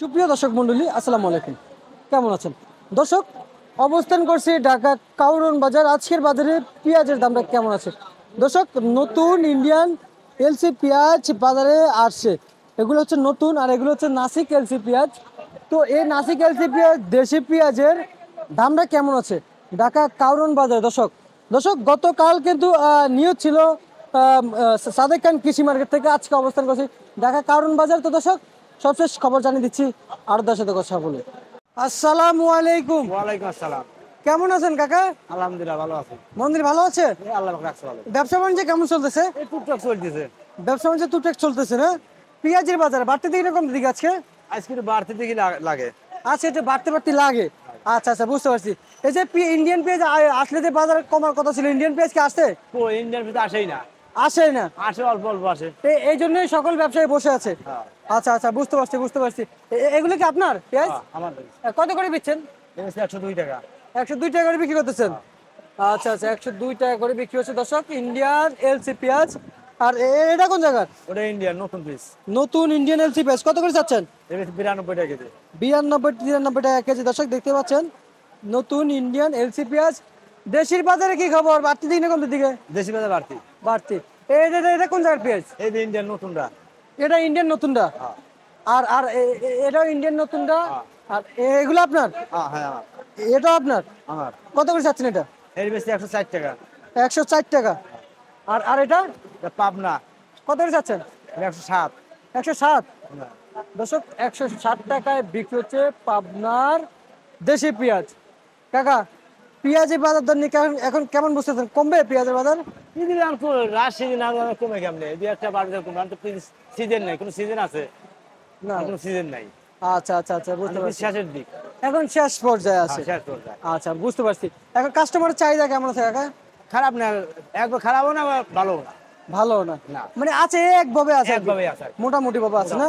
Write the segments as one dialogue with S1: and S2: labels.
S1: সুপ্রিয় দর্শক মণ্ডলী, আসসালামু আলাইকুম। কেমন আছেন দর্শক? অবস্থান করছি ঢাকা কাউরন বাজার। আজকের বাজারে পেঁয়াজের দামটা কেমন আছে দর্শক? নতুন ইন্ডিয়ান এলসি পেঁয়াজ বাজারে আসছে। এগুলো হচ্ছে নতুন, আর এগুলো হচ্ছে নাসিক এলসি পেঁয়াজ। তো এই নাসিক এলসি পেঁয়াজ, দেশি পেঁয়াজের দামটা কেমন আছে ঢাকা কাউরন বাজার? দর্শক দর্শক গতকাল কিন্তু নিউজ ছিল সাদেক খান কৃষি মার্কেট থেকে। আজকে অবস্থান করছি ঢাকা কাউরন বাজার। তো দর্শক সবশেষ খবর জানিয়ে দিচ্ছি আর দশ সাথে কথা বলে। আসসালামু আলাইকুম।
S2: ওয়ালাইকুম আসসালাম।
S1: কেমন আছেন কাকা?
S2: আলহামদুলিল্লাহ ভালো আছি।
S1: মন্দির ভালো আছে?
S2: আল্লাহ রাখছে ভালো।
S1: ব্যবসা বাণিজ্য কেমন চলতেছে?
S2: এই টুকটাক চলতেছে।
S1: ব্যবসা বাণিজ্য টুকটাক চলতেছে না? পেঁয়াজের বাজারে বাড়তে দিকে এরকম দিকে আজকে
S2: আজকে একটু বাড়তি দিকে লাগে।
S1: আচ্ছা, এটা বাড়তে বাড়তে লাগে। আচ্ছা আচ্ছা, বুঝতে পারছি। এই যে ইন্ডিয়ান পেঁয়াজ আসলে যে বাজারে কমার কথা ছিল, ইন্ডিয়ান পেঁয়াজ কি আসছে?
S2: তো ইন্ডিয়ান ভিতরে আসেই না।
S1: আসে না?
S2: আসে অল্প অল্প আসে।
S1: এই জন্যই সকল ব্যবসায়ী বসে আছে।
S2: হ্যাঁ।
S1: আচ্ছা আচ্ছা, বুঝতে পারছি বুঝতে পারছি। এগুলো কি আপনার পেঁয়াজ?
S2: আমার
S1: কত করে বিচ্ছেন?
S2: 102 টাকা।
S1: 102 টাকা করে বিক্রি করতেছেন? আচ্ছা আচ্ছা, 102 টাকা করে বিক্রি হচ্ছে দর্শক ইন্ডিয়ান এলসি পেঁয়াজ। আর এটা কোন জায়গার?
S2: ওটা ইন্ডিয়ান নতুন পিস।
S1: নতুন ইন্ডিয়ান এলসি পেঁয়াজ কত করে চাচ্ছেন?
S2: 92 টাকা কেজি।
S1: 92-93 টাকা কেজি দর্শক দেখতে পাচ্ছেন। নতুন ইন্ডিয়ান এলসি পেঁয়াজ। দেশের বাজারে কি খবর? বাড়তি দিকে না কমতে দিকে?
S2: দেশি বাজার বাড়তি।
S1: বাড়তি। এটা কোন জায়গার পেঁয়াজ?
S2: এই যে ইন্ডিয়ান নতুনটা।
S1: এটা ইন্ডিয়ান নতুনটা।
S2: হ্যাঁ।
S1: আর আর এটাও ইন্ডিয়ান নতুনটা।
S2: হ্যাঁ।
S1: আর এগুলো আপনার?
S2: হ্যাঁ আমার।
S1: এটাও আপনার?
S2: আমার।
S1: কত করে চাচ্ছেন এটা?
S2: এর বেশি 160 টাকা।
S1: 160 টাকা। আর আর এটা
S2: এটা পাবনা।
S1: কত করে চাচ্ছেন?
S2: 107।
S1: 160 দর্শক, 160 টাকায় বিক্রি হচ্ছে পাবনার দেশি পেঁয়াজ। কাকা, পেঁয়াজের বাজার দর নিয়ে এখন কেমন বুঝতেছেন? কমবে পেঁয়াজের বাজার?
S2: রাজশাহী না কমে কেমনে? এই একটা বাজার কমে। তো সিজন নাই, কোনো সিজন আছে?
S1: না।
S2: কোনো সিজন নাই।
S1: আচ্ছা আচ্ছা আচ্ছা, বুঝতে পারছি।
S2: শেষের দিক।
S1: এখন শেষ পর্যায়ে আছে।
S2: শেষ পর্যায়ে।
S1: আচ্ছা, বুঝতে পারছি। এখন কাস্টমারের চাহিদা কেমন আছে কাকা?
S2: খারাপ না, একবার খারাপও না আবার ভালো না।
S1: ভালো না?
S2: না।
S1: মানে আছে, একভাবে আছে আর কি।
S2: একভাবেই আছে আর কি।
S1: মোটামুটি ভাবে আছে না?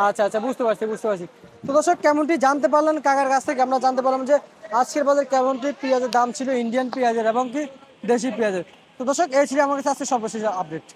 S1: আচ্ছা আচ্ছা, বুঝতে পারছি বুঝতে পারছি। তো দর্শক, কেমনটি জানতে পারলেন কাকার কাছ থেকে? আমরা জানতে পারলাম যে আজকের বাজারে কেমনটি পেঁয়াজের দাম ছিল, ইন্ডিয়ান পেঁয়াজের এবং কি দেশি পেঁয়াজের। তো দর্শক, এই ছিল আমার কাছে আজকে সর্বশেষ আপডেট।